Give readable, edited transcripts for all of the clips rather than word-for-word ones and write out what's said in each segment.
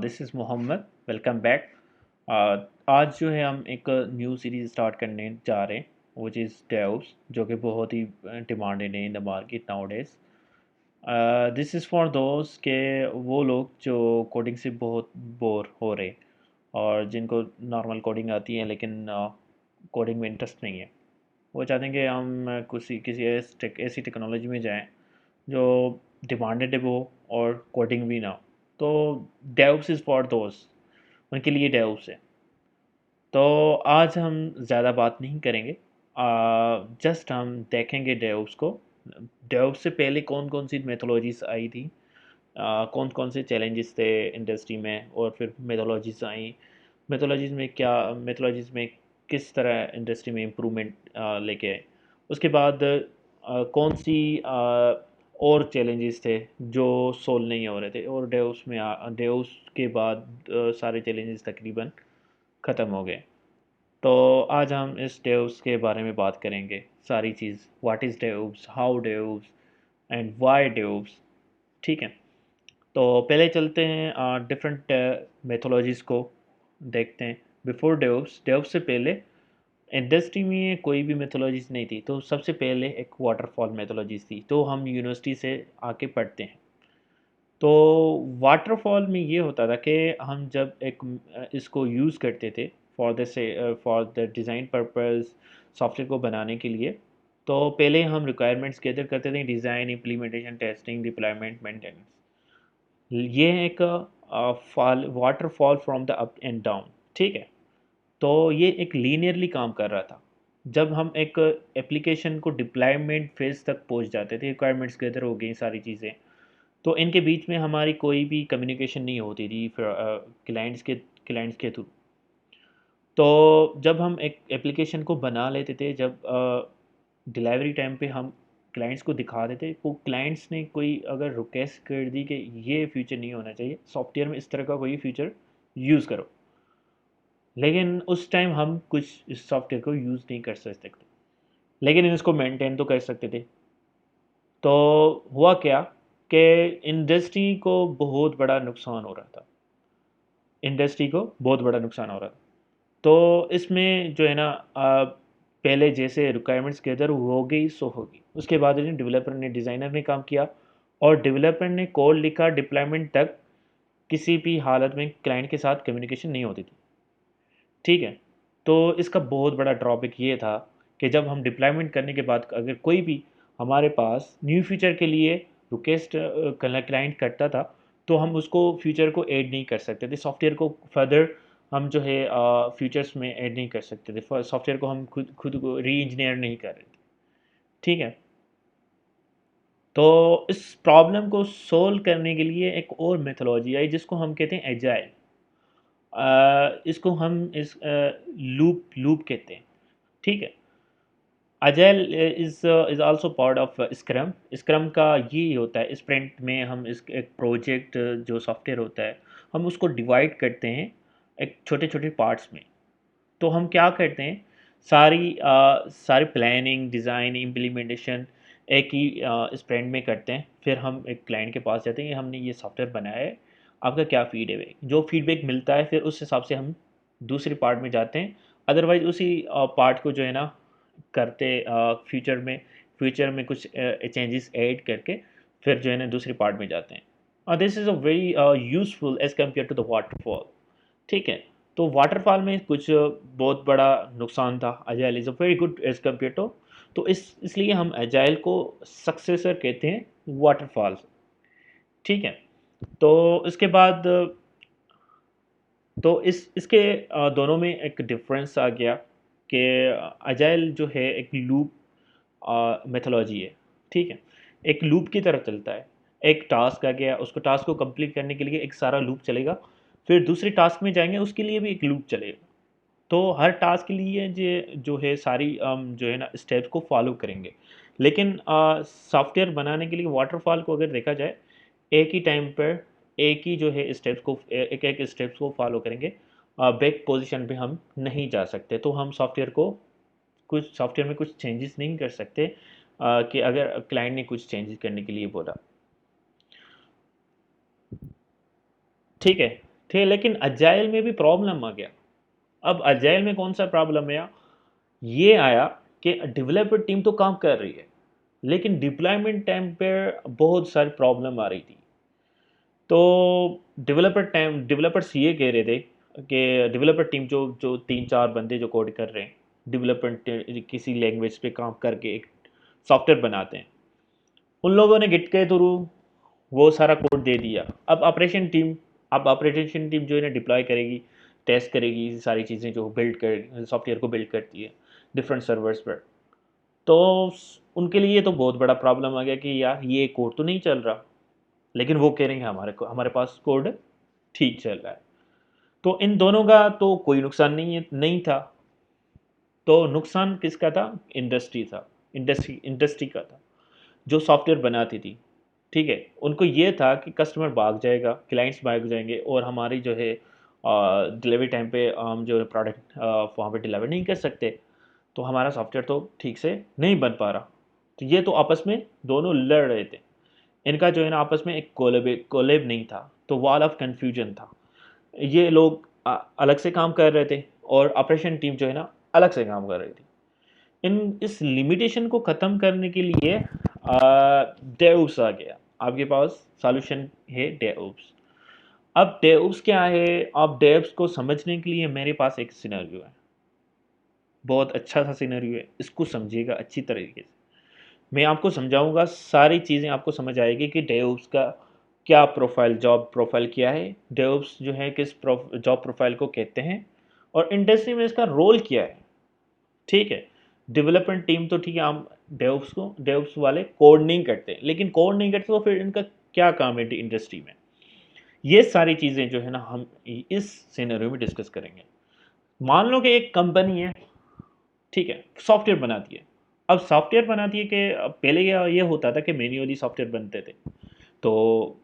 This is Mohammad. Welcome back. आज जो है हम एक न्यू सीरीज़ स्टार्ट करने जा रहे हैं, वो चीज़ डेव्स, जो कि बहुत ही डिमांडेड है in the market now days. This is for दोस्त के वो लोग जो कोडिंग से बहुत बोर हो रहे हैं और जिनको नॉर्मल कोडिंग आती है लेकिन कोडिंग में इंटरेस्ट नहीं है। वो चाहते हैं कि हम किसी किसी ऐसी टेक्नोलॉजी में जाएं जो डिमांडेड हो और कोडिंग भी ना हो। तो डेव्स इज़ फॉर दोस्त, उनके लिए डेव्स है। तो आज हम ज़्यादा बात नहीं करेंगे, जस्ट हम देखेंगे डेव्स को। डेव्स से पहले कौन कौन सी मेथोलॉजीज आई थी, कौन कौन से चैलेंजेस थे इंडस्ट्री में, और फिर मेथोलॉजीज आई। मेथोलॉजीज में किस तरह इंडस्ट्री में इम्प्रूवमेंट लेके आए। उसके बाद कौन सी और चैलेंजेस थे जो सोल्व नहीं हो रहे थे, और डेव्स के बाद सारे चैलेंजेस तकरीबन ख़त्म हो गए। तो आज हम इस डेव्स के बारे में बात करेंगे, सारी चीज़, what is DevOps, how DevOps and why DevOps. ठीक है। तो पहले चलते हैं डिफरेंट मेथोलॉजीज़ को देखते हैं। बिफोर डेव्स, डेव्स से पहले इंडस्ट्री में कोई भी मेथोलॉजीज नहीं थी। तो सबसे पहले एक वाटरफॉल मेथोलॉजीज थी, तो हम यूनिवर्सिटी से आके पढ़ते हैं। तो वाटरफॉल में ये होता था कि हम जब इसको यूज़ करते थे for the design purpose, software को बनाने के लिए। तो पहले हम रिक्वायरमेंट्स गैदर करते थे, design, implementation, testing, deployment, maintenance. ये है एक fall waterfall from the up and down. ठीक है। तो ये एक लीनियरली काम कर रहा था। जब हम एक एप्लीकेशन को डिप्लॉयमेंट फेज तक पहुंच जाते थे, रिक्वायरमेंट्स गैदर हो गई सारी चीज़ें, तो इनके बीच में हमारी कोई भी कम्युनिकेशन नहीं होती थी फिर क्लाइंट्स के थ्रू। तो जब हम एक एप्लीकेशन को बना लेते थे, जब डिलीवरी टाइम पे हम क्लाइंट्स को दिखा देते, वो क्लाइंट्स ने कोई अगर रिक्वेस्ट कर दी कि ये फीचर नहीं होना चाहिए सॉफ्टवेयर में, इस तरह का कोई फीचर यूज़ करो, लेकिन उस टाइम हम कुछ इस सॉफ्टवेयर को यूज़ नहीं कर सकते थे, लेकिन इसको मेंटेन तो कर सकते थे। तो हुआ क्या कि इंडस्ट्री को बहुत बड़ा नुकसान हो रहा था। इंडस्ट्री को बहुत बड़ा नुकसान हो रहा था। तो इसमें जो है ना, पहले जैसे रिक्वायरमेंट्स गैदर हो गई सो होगी, उसके बाद डेवलपर ने, डिज़ाइनर ने काम किया, और डेवलपर ने कोड लिखा, डिप्लॉयमेंट तक किसी भी हालत में क्लाइंट के साथ कम्युनिकेशन नहीं होती थी। ठीक है। तो इसका बहुत बड़ा ड्रॉबैक ये था कि जब हम डिप्लॉयमेंट करने के बाद अगर कोई भी हमारे पास न्यू फीचर के लिए रिक्वेस्ट क्लाइंट करता था, तो हम उसको फीचर को ऐड नहीं कर सकते थे सॉफ्टवेयर को फर्दर। हम जो है फीचर्स में ऐड नहीं कर सकते थे सॉफ्टवेयर को, हम खुद खुद को री इंजीनियर नहीं कर रहे थे। ठीक है। तो इस प्रॉब्लम को सोल्व करने के लिए एक और मेथोलॉजी आई जिसको हम कहते हैं एजाइल। इसको हम इस लूप लूप कहते हैं। ठीक है। Agile is also part of scrum. Scrum का ये होता है, स्प्रिंट में हम इस एक प्रोजेक्ट जो सॉफ्टवेयर होता है, हम उसको डिवाइड करते हैं एक छोटे छोटे पार्ट्स में। तो हम क्या करते हैं, सारी प्लानिंग, डिज़ाइन, इम्प्लीमेंटेशन एक ही स्प्रिंट में करते हैं। फिर हम एक क्लाइंट के पास जाते हैं कि हमने ये सॉफ्टवेयर बनाया है, आपका क्या फीडबैक, जो फीडबैक मिलता है फिर उस हिसाब से हम दूसरे पार्ट में जाते हैं। अदरवाइज उसी पार्ट को जो है ना करते, फ्यूचर में कुछ चेंजेस ऐड करके फिर जो है ना दूसरे पार्ट में जाते हैं। This is a very useful as compare to the waterfall. ठीक है। तो वाटरफॉल में कुछ बहुत बड़ा नुकसान था, agile is a very good as compare to. तो इसलिए हम अजाइल को सक्सेसर कहते हैं वाटरफॉल। ठीक है। तो इसके बाद तो इसके दोनों में एक डिफरेंस आ गया कि अजाइल जो है एक लूप मेथोलॉजी है। ठीक है। एक लूप की तरह चलता है। एक टास्क आ गया, उसको टास्क को कंप्लीट करने के लिए एक सारा लूप चलेगा, फिर दूसरे टास्क में जाएंगे, उसके लिए भी एक लूप चलेगा। तो हर टास्क के लिए जो है सारी जो है ना स्टेप्स को फॉलो करेंगे। लेकिन सॉफ्टवेयर बनाने के लिए वाटरफॉल को अगर देखा जाए, एक ही टाइम पर एक ही जो है स्टेप्स को, एक एक स्टेप्स को फॉलो करेंगे। बैक पोजीशन पे हम नहीं जा सकते, तो हम सॉफ्टवेयर में कुछ चेंजेस नहीं कर सकते, कि अगर क्लाइंट ने कुछ चेंजेस करने के लिए बोला। ठीक है। थे, लेकिन अजाइल में भी प्रॉब्लम आ गया। अब अजाइल में कौन सा प्रॉब्लम आया? ये आया कि डेवलपर टीम तो काम कर रही है, लेकिन डिप्लॉयमेंट टाइम पे बहुत सारी प्रॉब्लम आ रही थी। तो डेवलपर्स ये कह रहे थे कि डेवलपर टीम जो जो 3-4 बंदे जो कोड कर रहे हैं, डेवलपमेंट किसी लैंग्वेज पे काम करके एक सॉफ्टवेयर बनाते हैं, उन लोगों ने गिट के थ्रू वो सारा कोड दे दिया। अब ऑपरेशन टीम जो है ना डिप्लॉय करेगी, टेस्ट करेगी सारी चीज़ें जो बिल्ड कर सॉफ्टवेयर को बिल्ड करती है डिफरेंट सर्वर्स पर। तो उनके लिए तो बहुत बड़ा प्रॉब्लम आ गया कि यार ये कोड तो नहीं चल रहा, लेकिन वो कह रहे हैं हमारे पास कोड ठीक चल रहा है। तो इन दोनों का तो कोई नुकसान नहीं था। तो नुकसान किसका था? इंडस्ट्री था। इंडस्ट्री का था, जो सॉफ्टवेयर बनाती थी। ठीक है, उनको ये था कि कस्टमर भाग जाएगा, क्लाइंट्स भाग जाएंगे, और हमारी जो है डिलीवरी टाइम पे हम जो प्रोडक्ट वहाँ पे डिलीवर नहीं कर सकते, तो हमारा सॉफ्टवेयर तो ठीक से नहीं बन पा रहा। तो ये तो आपस में दोनों लड़ रहे थे। इनका जो है ना आपस में एक कोलेब नहीं था, तो वॉल ऑफ कन्फ्यूजन था। ये लोग अलग से काम कर रहे थे, और ऑपरेशन टीम जो है ना अलग से काम कर रही थी। इन इस लिमिटेशन को ख़त्म करने के लिए डेव्स आ गया। आपके पास सॉल्यूशन है डेव्स। अब डेव्स क्या है? अब डेव्स को समझने के लिए मेरे पास एक सिनेरियो है, बहुत अच्छा सा सिनेरियो है, इसको समझिएगा अच्छी तरीके से। मैं आपको समझाऊंगा, सारी चीज़ें आपको समझ आएगी कि डेव्स का क्या प्रोफाइल, जॉब प्रोफाइल क्या है, डेव्स जो है किस जॉब प्रोफाइल को कहते हैं, और इंडस्ट्री में इसका रोल क्या है। ठीक है, डेवलपमेंट टीम तो ठीक है, हम डेव्स वाले कोड नहीं करते, लेकिन कोड नहीं करते तो फिर इनका क्या काम है इंडस्ट्री में? ये सारी चीज़ें जो है ना हम इस सिनेरियो में डिस्कस करेंगे। मान लो कि एक कंपनी है, ठीक है, सॉफ्टवेयर बनाती है। अब सॉफ्टवेयर बनाती है कि पहले ये होता था कि मैन्युअली सॉफ्टवेयर बनते थे। तो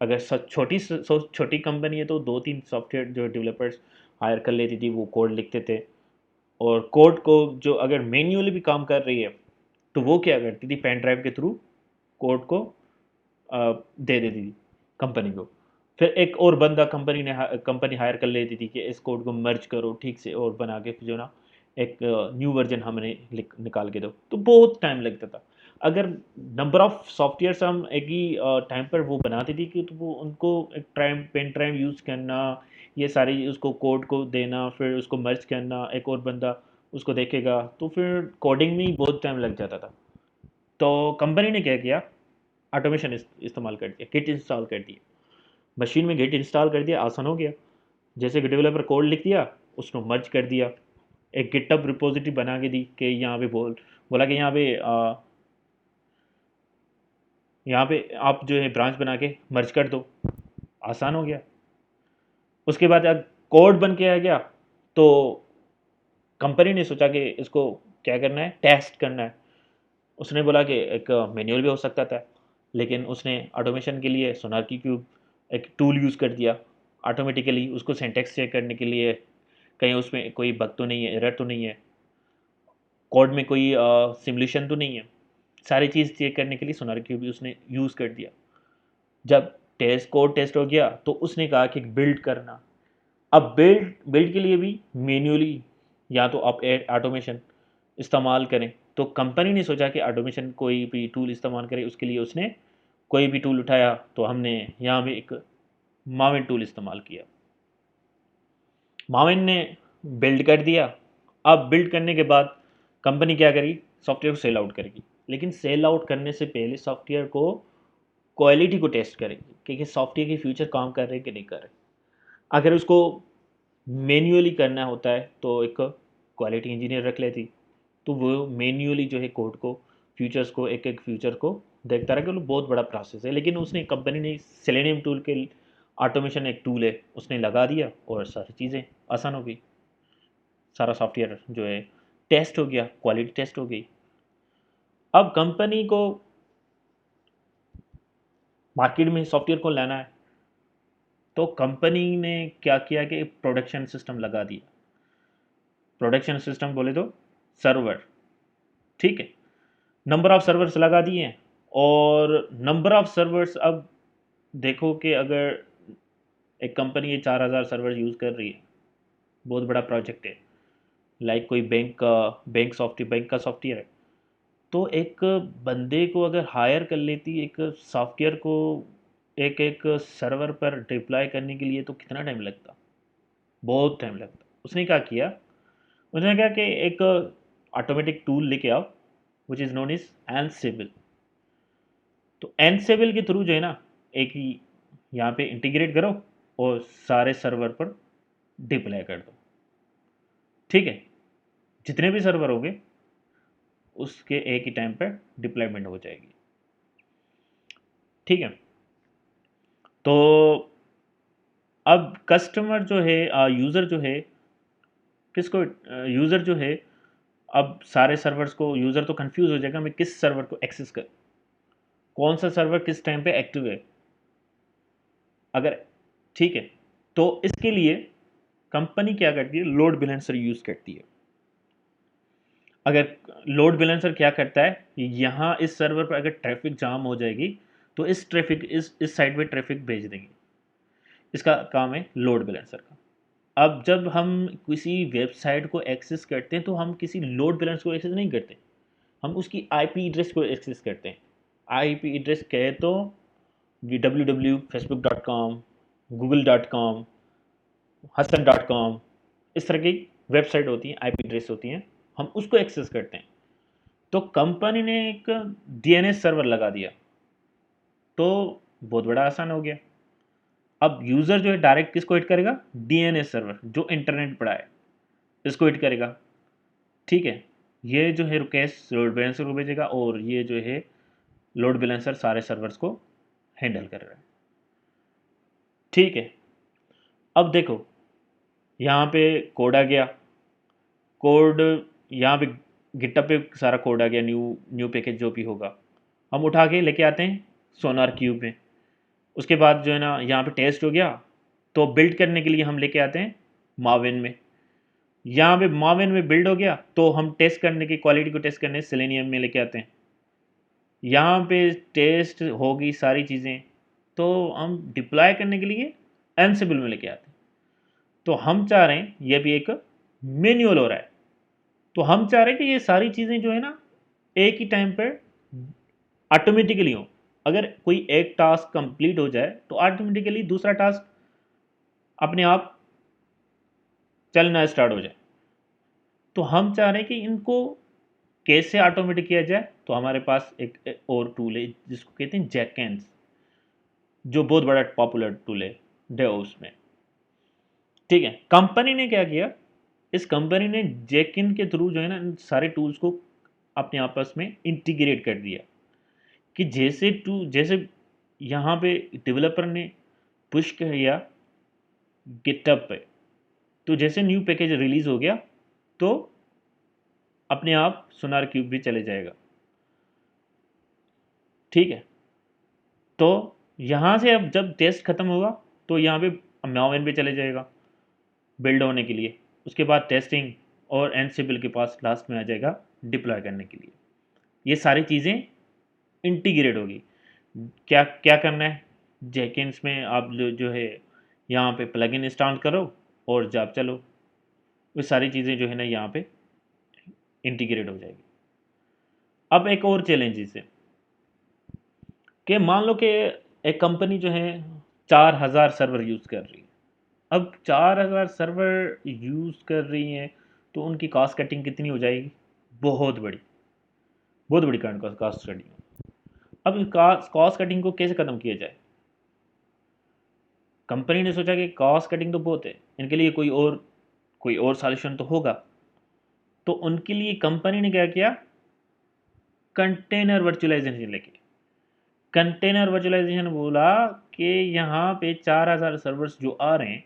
अगर छोटी कंपनी है तो 2-3 सॉफ्टवेयर जो डेवलपर्स हायर कर लेती थी, वो कोड लिखते थे। और कोड को जो अगर मैन्युअली भी काम कर रही है, तो वो क्या करती थी, पेन ड्राइव के थ्रू कोड को दे देती थी कंपनी को। फिर एक और बंदा कंपनी हायर कर लेती थी कि इस कोड को मर्ज करो ठीक से, और बना के फिर जो ना एक न्यू वर्जन हमें निकाल के दो। तो बहुत टाइम लगता था। अगर नंबर ऑफ सॉफ्टवेयर्स हम एक ही टाइम पर वो बनाती थी कि तो वो उनको एक पेन ड्राइव यूज़ करना, ये सारी उसको कोड को देना, फिर उसको मर्ज करना, एक और बंदा उसको देखेगा, तो फिर कोडिंग में ही बहुत टाइम लग जाता था। तो कंपनी ने क्या किया, ऑटोमेशन इस्तेमाल कर दिया, गिट इंस्टॉल कर दिया। मशीन में गिट इंस्टॉल कर दिया, आसान हो गया। जैसे कि डेवलपर कोड लिख दिया, उसको मर्ज कर दिया, एक गिटहब रिपोजिटरी बना के दी कि यहाँ पे बोला कि यहाँ पे आप जो है ब्रांच बना के मर्ज कर दो, आसान हो गया। उसके बाद अब कोड बन के आ गया, तो कंपनी ने सोचा कि इसको क्या करना है, टेस्ट करना है। उसने बोला कि एक मैनुअल भी हो सकता था, लेकिन उसने ऑटोमेशन के लिए सोनार की क्यूब एक टूल यूज़ कर दिया। ऑटोमेटिकली उसको सिंटैक्स चेक करने के लिए कहीं उसमें कोई बग तो नहीं है, एरर तो नहीं है, कोड में कोई सिमुलेशन तो नहीं है, सारी चीज़ चेक करने के लिए सोनार क्यूब भी उसने यूज़ कर दिया। जब कोड टेस्ट हो गया, तो उसने कहा कि बिल्ड करना। अब बिल्ड के लिए भी मैन्युअली या तो आप ऑटोमेशन इस्तेमाल करें। तो कंपनी ने सोचा कि ऑटोमेशन कोई भी टूल इस्तेमाल करे, उसके लिए उसने कोई भी टूल उठाया, तो हमने यहाँ पे एक माविन टूल इस्तेमाल किया। माविन ने बिल्ड कर दिया। अब बिल्ड करने के बाद कंपनी क्या करेगी, सॉफ्टवेयर को सेल आउट करेगी, लेकिन सेल आउट करने से पहले सॉफ्टवेयर को क्वालिटी को टेस्ट करेगी कि सॉफ्टवेयर के फ्यूचर काम कर रहे हैं कि नहीं कर रहे। अगर उसको मैन्युअली करना होता है तो एक क्वालिटी इंजीनियर रख लेती, तो वो मैन्युअली जो है कोड को, फ्यूचर्स को, एक एक फ्यूचर को देखता रहा। कि वो बहुत बड़ा प्रोसेस है, लेकिन उसने कंपनी ने सेलेनियम टूल के, ऑटोमेशन एक टूल है, उसने लगा दिया और सारी चीज़ें आसान हो गई। सारा सॉफ्टवेयर जो है टेस्ट हो गया, क्वालिटी टेस्ट हो गई। अब कंपनी को मार्केट में सॉफ्टवेयर को लाना है, तो कंपनी ने क्या किया कि प्रोडक्शन सिस्टम लगा दिया। प्रोडक्शन सिस्टम बोले तो सर्वर, ठीक है, नंबर ऑफ सर्वर्स लगा दिए हैं। और नंबर ऑफ सर्वर्स, अब देखो कि अगर एक कंपनी ये 4000 सर्वर यूज़ कर रही है, बहुत बड़ा प्रोजेक्ट है, लाइक कोई बैंक का सॉफ्टवेयर है। तो एक बंदे को अगर हायर कर लेती एक सॉफ्टवेयर को एक एक सर्वर पर डिप्लॉय करने के लिए, तो कितना टाइम लगता? बहुत टाइम लगता। उसने क्या किया, उसने कहा कि एक ऑटोमेटिक टूल लेके आओ विच इज़ नोन इज एनसेबल। तो एनसेबल के थ्रू जो है ना, एक ही यहाँ पे इंटीग्रेट करो और सारे सर्वर पर डिप्लॉय कर दो। ठीक है, जितने भी सर्वर होंगे उसके एक ही टाइम पर डिप्लॉयमेंट हो जाएगी। ठीक है, तो अब कस्टमर जो है, यूज़र जो है, किसको, यूज़र जो है, अब सारे सर्वर्स को, यूज़र तो कंफ्यूज हो जाएगा मैं किस सर्वर को एक्सेस कर, कौन सा सर्वर किस टाइम पे एक्टिव है अगर। ठीक है, तो इसके लिए कंपनी क्या करती है, लोड बैलेंसर यूज़ करती है। अगर लोड बैलेंसर क्या करता है, यहाँ इस सर्वर पर अगर ट्रैफिक जाम हो जाएगी तो इस ट्रैफिक इस साइड पे ट्रैफिक भेज देंगे। इसका काम है लोड बैलेंसर का। अब जब हम किसी वेबसाइट को एक्सेस करते हैं तो हम किसी लोड बैलेंस को एक्सेस नहीं करते, हम उसकी आईपी एड्रेस को एक्सेस करते हैं। आईपी एड्रेस कहे तो www facebook.com, google.com, हसन.com, इस तरह की वेबसाइट होती हैं, आईपी एड्रेस होती हैं, हम उसको एक्सेस करते हैं। तो कंपनी ने एक डीएनएस सर्वर लगा दिया, तो बहुत बड़ा आसान हो गया। अब यूज़र जो है डायरेक्ट किसको हिट करेगा, डीएनएस सर्वर जो इंटरनेट पड़ा है इसको हिट करेगा। ठीक है, ये जो है रुकेश लोड बैलेंसर को भेजेगा और ये जो है लोड बैलेंसर सारे सर्वर्स को हैंडल कर रहा है। ठीक है, अब देखो यहाँ पे कोड आ गया, कोड यहाँ पे गिटअप पे सारा कोड आ गया, न्यू न्यू पैकेज जो भी होगा हम उठा के लेके आते हैं सोनार क्यूब में। उसके बाद जो है ना यहाँ पे टेस्ट हो गया, तो बिल्ड करने के लिए हम लेके आते हैं माविन में। यहाँ पे माविन में बिल्ड हो गया तो हम टेस्ट करने की, क्वालिटी को टेस्ट करने सेलेनियम में लेके आते हैं। यहाँ पे टेस्ट होगी सारी चीज़ें, तो हम डिप्लॉय करने के लिए एनसिबल में लेके आते हैं। तो हम चाह रहे हैं, ये भी एक मैन्युअल हो रहा है, तो हम चाह रहे हैं कि ये सारी चीज़ें जो है ना एक ही टाइम पर ऑटोमेटिकली हो। अगर कोई एक टास्क कंप्लीट हो जाए तो ऑटोमेटिकली दूसरा टास्क अपने आप चलना स्टार्ट हो जाए। तो हम चाह रहे हैं कि इनको कैसे ऑटोमेटिक किया जाए, तो हमारे पास एक और टूल है जिसको कहते हैं जैकेंस, जो बहुत बड़ा पॉपुलर टूल है डेवॉप्स में। ठीक है, कंपनी ने क्या किया, इस कंपनी ने जैकिन के थ्रू जो है ना इन सारे टूल्स को अपने आपस में इंटीग्रेट कर दिया, कि जैसे यहाँ पे डेवलपर ने पुश किया गिटहब पे, तो जैसे न्यू पैकेज रिलीज हो गया तो अपने आप सोनार क्यूब भी चले जाएगा। ठीक है, तो यहाँ से अब जब टेस्ट खत्म होगा तो यहाँ पे मावेन पे चले जाएगा बिल्ड होने के लिए। उसके बाद टेस्टिंग और एनसिबल के पास लास्ट में आ जाएगा डिप्लॉय करने के लिए। ये सारी चीज़ें इंटीग्रेट होगी। क्या क्या करना है, जेकिन्स में आप जो है यहाँ पे प्लगइन इंस्टॉल करो और जब चलो, वो सारी चीज़ें जो है ना यहाँ पे इंटीग्रेट हो जाएगी। अब एक और चैलेंजेस है कि मान लो कि एक कंपनी जो है 4000 सर्वर यूज़ कर रही है। अब 4000 सर्वर यूज़ कर रही हैं तो उनकी कॉस्ट कटिंग कितनी हो जाएगी, बहुत बड़ी, बहुत बड़ी कॉस्ट कटिंग। अब इस कॉस्ट कटिंग को कैसे ख़त्म किया जाए, कंपनी ने सोचा कि कॉस्ट कटिंग तो बहुत है, इनके लिए कोई और सॉल्यूशन तो होगा। तो उनके लिए कंपनी ने क्या किया, कंटेनर वर्चुअलाइजेशन लेके, कंटेनर वर्चुअलाइजेशन बोला कि यहाँ पे 4000 सर्वर्स जो आ रहे हैं,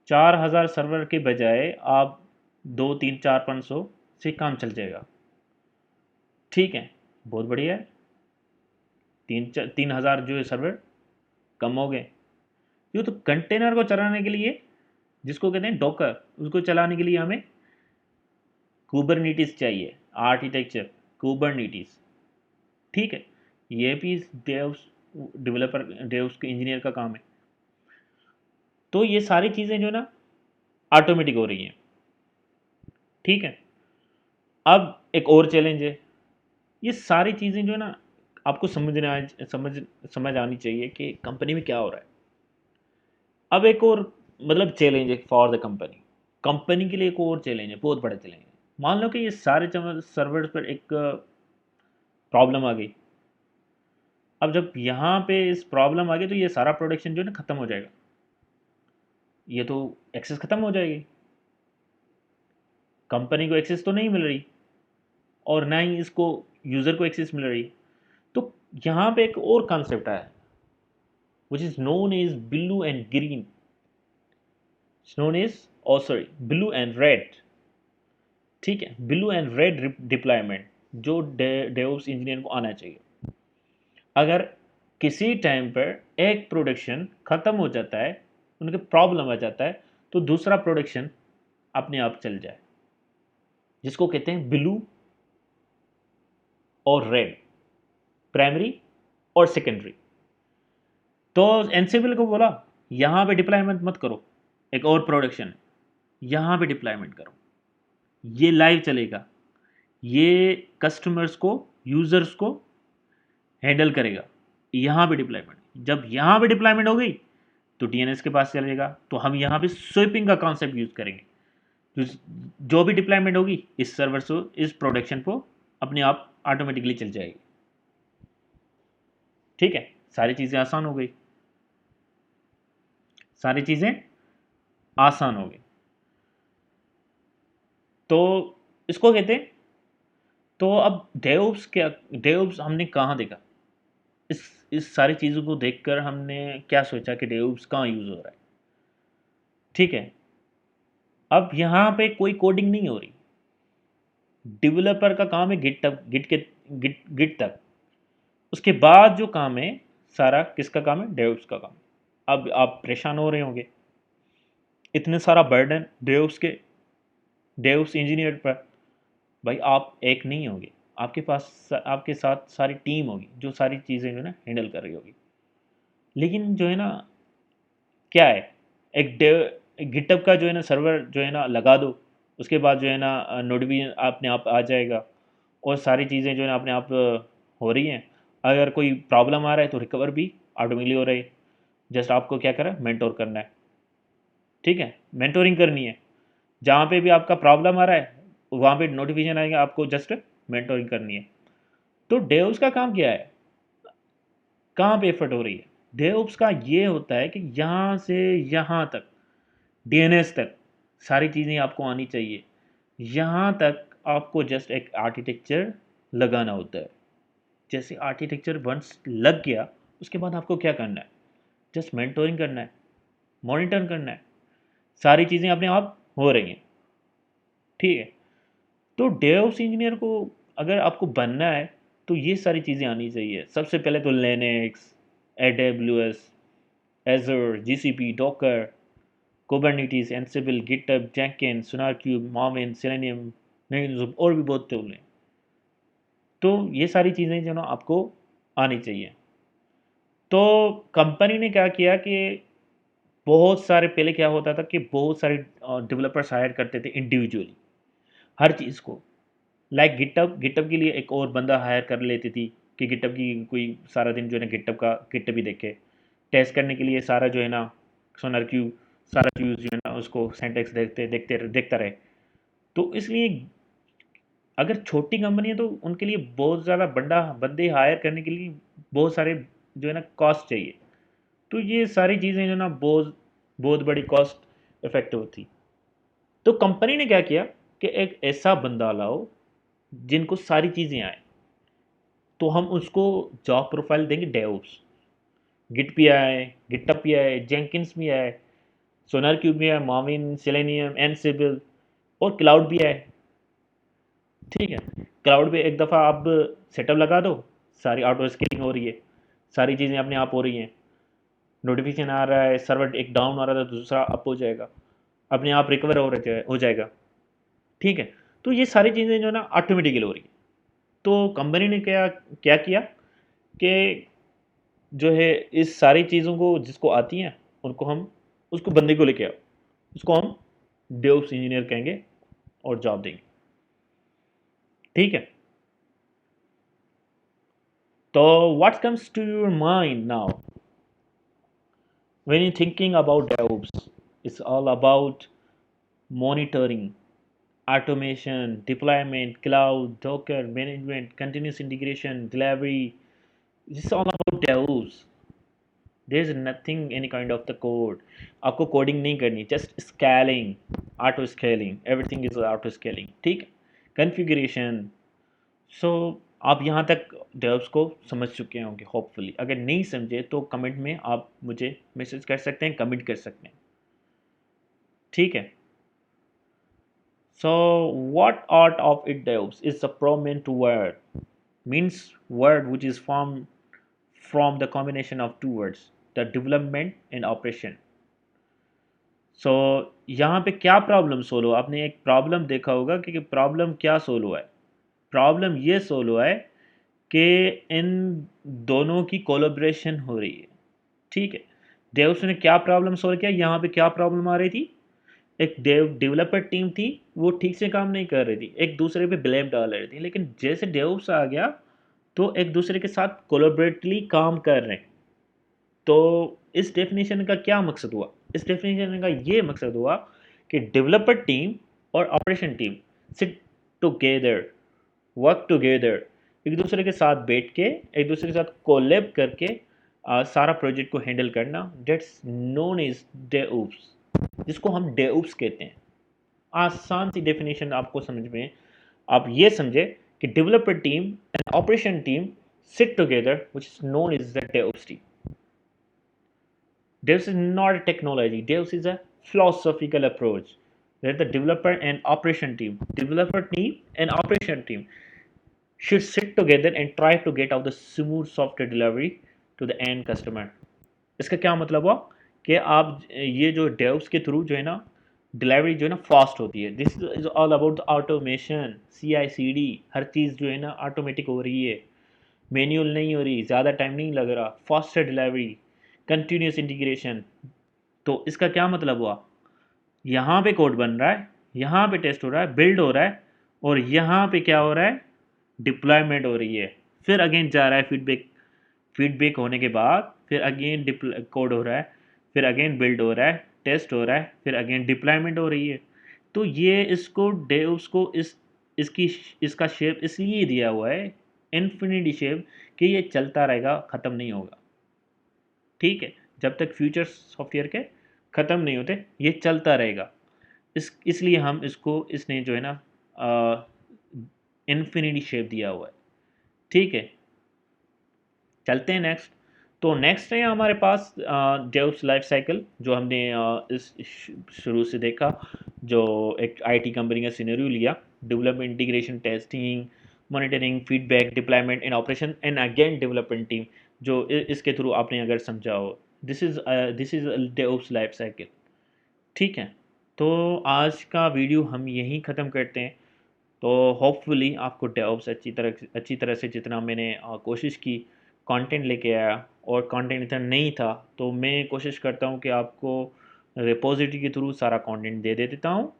4000 सर्वर के बजाय आप 2 3 4 500 से काम चल जाएगा। ठीक है, बहुत बढ़िया है, 3 हजार जो है सर्वर कम हो गए। ये तो कंटेनर को चलाने के लिए, जिसको कहते हैं डॉकर, उसको चलाने के लिए हमें कुबरनीटिस चाहिए, आर्किटेक्चर कुबरनीटिस। ठीक है, ये भी डेव्स डेवलपर डेव्स के इंजीनियर का काम है। तो ये सारी चीज़ें जो है ना ऑटोमेटिक हो रही हैं। ठीक है। अब एक और चैलेंज है, ये सारी चीज़ें जो है ना आपको समझ आनी चाहिए कि कंपनी में क्या हो रहा है। अब एक और मतलब चैलेंज है फॉर द कंपनी, कंपनी के लिए एक और चैलेंज है, बहुत बड़ा चैलेंज है। मान लो कि ये सारे सर्वर्स पर एक प्रॉब्लम आ गई। अब जब यहाँ पे इस प्रॉब्लम आ गई तो ये सारा प्रोडक्शन जो है ना ख़त्म हो जाएगा, ये तो एक्सेस ख़त्म हो जाएगी, कंपनी को एक्सेस तो नहीं मिल रही और ना ही इसको यूज़र को एक्सेस मिल रही। तो यहाँ पे एक और कॉन्सेप्ट आया which is known as blue and green, known as sorry blue and red. ठीक है, ब्लू एंड रेड डिप्लॉयमेंट जो डेवऑप्स इंजीनियर को आना चाहिए। अगर किसी टाइम पर एक प्रोडक्शन ख़त्म हो जाता है, उनके प्रॉब्लम आ जाता है, तो दूसरा प्रोडक्शन अपने आप चल जाए, जिसको कहते हैं ब्लू और रेड, प्राइमरी और सेकेंडरी। तो एनसीबीएल को बोला यहाँ पे डिप्लॉयमेंट मत करो, एक और प्रोडक्शन यहाँ पे डिप्लॉयमेंट करो, ये लाइव चलेगा, ये कस्टमर्स को यूज़र्स को हैंडल करेगा, यहाँ पे डिप्लॉयमेंट। जब यहाँ पे डिप्लॉयमेंट हो गई तो डीएनएस के पास चलेगा, तो हम यहाँ पे स्वीपिंग का कॉन्सेप्ट यूज़ करेंगे। जो जो भी डिप्लॉयमेंट होगी इस सर्वर से इस प्रोडक्शन को अपने आप ऑटोमेटिकली चल जाएगी। ठीक है, सारी चीज़ें आसान हो गई, सारी चीज़ें आसान हो गई। तो इसको कहते हैं, तो अब डेवऑप्स क्या, डेवऑप्स हमने कहाँ देखा, इस इस सारी चीज़ों को देखकर हमने क्या सोचा कि डेवऑप्स कहाँ यूज़ हो रहा है। ठीक है, अब यहाँ पे कोई कोडिंग नहीं हो रही, डेवलपर का काम है गिट तक, गिट तक, उसके बाद जो काम है सारा किसका काम है, डेवऑप्स का काम। अब आप परेशान हो रहे होंगे, इतने सारा बर्डन डेवऑप्स इंजीनियर पर। भाई आप एक नहीं होगे, आपके पास आपके साथ सारी टीम होगी जो सारी चीज़ें जो है ना हैंडल कर रही होगी। लेकिन जो है ना क्या है, एक गिटअप का जो है ना सर्वर जो है ना लगा दो, उसके बाद जो है ना नोटिफिकेशन अपने आप आ जाएगा और सारी चीज़ें जो है ना अपने आप हो रही हैं। अगर कोई प्रॉब्लम आ रहा है तो रिकवर भी ऑटोमेटिकली हो रही है। जस्ट आपको क्या करा, मेंटोर करना है। ठीक है, मेंटोरिंग करनी है, जहाँ पे भी आपका प्रॉब्लम आ रहा है वहाँ पे नोटिफिकेशन आएगा, आपको जस्ट मेंटोरिंग करनी है। तो डेव्स का काम क्या है, कहाँ पे एफर्ट हो रही है, डेव्स का ये होता है कि यहाँ से यहाँ तक डीएनएस तक सारी चीज़ें आपको आनी चाहिए। यहाँ तक आपको जस्ट एक आर्किटेक्चर लगाना होता है। जैसे आर्किटेक्चर वंस लग गया उसके बाद आपको क्या करना है, जस्ट मेंटोरिंग करना है, मॉनिटर करना है, सारी चीज़ें अपने आप हो रही हैं। ठीक है, तो डेवऑप्स इंजीनियर को अगर आपको बनना है तो ये सारी चीज़ें आनी चाहिए। सबसे पहले तो Linux, AWS, Azure, GCP, Docker, Kubernetes, Ansible, GitHub, Jenkins, SonarQube, मार्विन, सेलेनियम, नहीं और भी बहुत टूल हैं। तो ये सारी चीज़ें जो ना आपको आनी चाहिए। तो कंपनी ने क्या किया कि बहुत सारे, पहले क्या होता था कि बहुत सारे डेवलपर्स हायर करते थे इंडिविजुअली हर चीज़ को। लाइक गिटअप के लिए एक और बंदा हायर कर लेती थी कि गिटअप की कोई सारा दिन जो है ना गिटअप ही देखे, टेस्ट करने के लिए सारा जो है ना सोनर क्यू सारा क्यूज जो है ना उसको सेंटेक्स देखता रहे। तो इसलिए अगर छोटी कंपनी है तो उनके लिए बहुत ज़्यादा बंदे हायर करने के लिए बहुत सारे जो है ना कॉस्ट चाहिए। तो ये सारी चीज़ें जो ना बहुत बहुत बड़ी कॉस्ट इफेक्टिव थी। तो कंपनी ने क्या किया कि एक ऐसा बंदा लाओ जिनको सारी चीज़ें आए। तो हम उसको जॉब प्रोफाइल देंगे डेवऑप्स, गिट भी आए, गिटअप भी आए, जेंकिंस भी आए, सोनार क्यूब भी आए, मार्विन, सेलेनियम, एनसिबल और क्लाउड भी आए। ठीक है, क्लाउड पे एक दफ़ा आप सेटअप लगा दो, सारी ऑटो स्केलिंग हो रही है, सारी चीज़ें अपने आप हो रही हैं, नोटिफिकेशन आ रहा है, सर्वर एक डाउन आ रहा था तो दूसरा अप हो जाएगा, अपने आप रिकवर हो जाएगा। ठीक है, तो ये सारी चीज़ें जो है ना ऑटोमेटिकली हो रही है। तो कंपनी ने क्या क्या किया कि जो है इस सारी चीज़ों को जिसको आती हैं उनको हम उसको बंदे को लेके आओ, उसको हम डेव्स इंजीनियर कहेंगे और जॉब देंगे। ठीक है, तो what comes to your mind now when you're thinking about DevOps? It's all about monitoring, automation, deployment, cloud, Docker, management, continuous integration, delivery. This is all about DevOps. There is nothing any kind of the code. आपको coding नहीं करनी, just scaling, auto scaling. Everything is auto scaling. ठीक, configuration. सो आप यहाँ तक डेव्स को समझ चुके होंगे होपफुली। अगर नहीं समझे तो कमेंट में आप मुझे मैसेज कर सकते हैं, कमेंट कर सकते हैं। ठीक है, so what art of it DevOps is the portmanteau word, means word which is form from the combination of two words, the development and operation. So यहाँ पे क्या प्रॉब्लम सोल्व हुआ? आपने एक प्रॉब्लम देखा होगा कि प्रॉब्लम क्या सोल्व हुआ है। प्रॉब्लम ये सोल्व हुआ है कि इन दोनों की कोलैबोरेशन हो रही है। ठीक है, डेव्स ने क्या प्रॉब्लम सॉल्व किया? यहाँ पे क्या प्रॉब्लम आ रही थी? एक डेवलपर टीम थी, वो ठीक से काम नहीं कर रही थी, एक दूसरे पे ब्लेम डाल रही थी। लेकिन जैसे डेव्स आ गया तो एक दूसरे के साथ कोलैबोरेटली काम कर रहे हैं। तो इस डेफिनेशन का क्या मकसद हुआ? इस डेफिनेशन का ये मकसद हुआ कि डेवलपर टीम और operation team sit together, work together, एक दूसरे के साथ बैठ के, एक दूसरे के साथ कोलैब करके सारा प्रोजेक्ट को हैंडल करना। डेट्स नोन इज डेव्स, जिसको हम डेव्स कहते हैं। आसान सी डेफिनेशन आपको समझ में, आप ये समझे कि developer team and operation team sit together which is known is the डेव्स team. Devs is not a technology. Devs is a philosophical approach where the developer team and operation team should sit together and try to get out the smooth software delivery to the end customer. इसका क्या मतलब हुआ कि आप ये जो डेव्स के through जो है ना डिलीवरी जो है ना फास्ट होती है। This is all about the automation, CI/CD, हर चीज़ जो है ना ऑटोमेटिक हो रही है, मैन्युअल नहीं हो रही, ज़्यादा टाइम नहीं लग रहा, फास्टर डिलीवरी, कंटिन्यूस इंटीग्रेशन। तो इसका क्या मतलब हुआ? यहाँ पे कोड बन रहा है, यहाँ पे टेस्ट हो रहा है, बिल्ड हो रहा है, और यहाँ पे क्या हो रहा है? डिप्लॉयमेंट हो रही है। फिर अगेन जा रहा है फीडबैक, फीडबैक होने के बाद फिर अगेन कोड हो रहा है, फिर अगेन बिल्ड हो रहा है, टेस्ट हो रहा है, फिर अगेन डिप्लॉयमेंट हो रही है। तो ये इसको डेव्स को इसकी इसका शेप इसलिए दिया हुआ है, इन्फिनिटी शेप, कि ये चलता रहेगा, ख़त्म नहीं होगा। ठीक है, जब तक फ्यूचर सॉफ्टवेयर के ख़त्म नहीं होते ये चलता रहेगा। इसलिए हम इसको, इसने जो है ना इन्फिनिटी शेप दिया हुआ है। ठीक है, चलते हैं नेक्स्ट। तो नेक्स्ट है हमारे पास डेव्स लाइफ साइकिल, जो हमने इस शुरू से देखा, जो एक आईटी कंपनी का सिनेरियो लिया, development, integration, testing, monitoring, feedback, deployment and operation and again development team, जो इसके थ्रू आपने अगर समझा हो, दिस इज डेव्स लाइफ साइकिल। ठीक है, तो आज का वीडियो हम यहीं ख़त्म करते हैं। तो होपफुली आपको डेव्स अच्छी तरह से, जितना मैंने कोशिश की कंटेंट लेके आया, और कंटेंट इतना नहीं था तो मैं कोशिश करता हूँ कि आपको रिपोजिटरी के थ्रू सारा कंटेंट दे देता हूँ,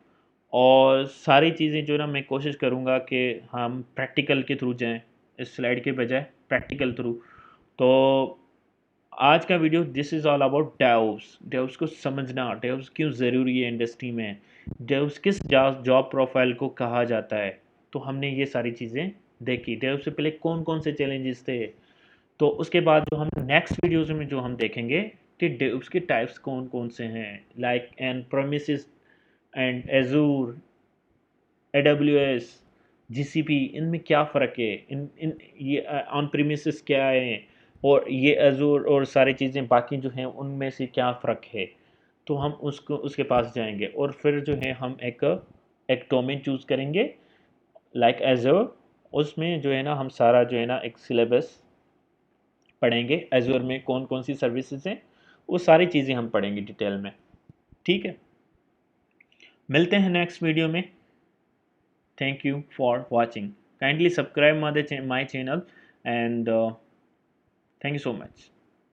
और सारी चीज़ें जो ना मैं कोशिश करूँगा कि हम प्रैक्टिकल के थ्रू जाएं, इस स्लाइड के बजाय प्रैक्टिकल थ्रू। तो आज का video this is all about डेव्स, डेव्स को समझना, डेव्स क्यों ज़रूरी है इंडस्ट्री में, डेव्स किस जॉब प्रोफाइल को कहा जाता है। तो हमने ये सारी चीज़ें देखी। डेव्स से पहले कौन कौन से चैलेंजेस थे, तो उसके बाद जो हम नेक्स्ट वीडियोस में जो हम देखेंगे कि डेव्स के टाइप्स कौन कौन से हैं, like and promises and Azure, AWS, GCP, इनमें क्या फ़र्क है, इन इन ये ऑन प्रीमिसेस क्या है, और ये एजूर और सारी चीज़ें बाकी जो हैं उनमें से क्या फ़र्क है। तो हम उसको उसके पास जाएंगे, और फिर जो है हम एक एक डोमेन चूज़ करेंगे लाइक एजूर। उसमें जो है ना हम सारा जो है ना एक सिलेबस पढ़ेंगे, एजूर में कौन कौन सी सर्विसेज हैं, वो सारी चीज़ें हम पढ़ेंगे डिटेल में। ठीक है, मिलते हैं नेक्स्ट वीडियो में। Thank you for watching. Kindly subscribe my channel, and thank you so much.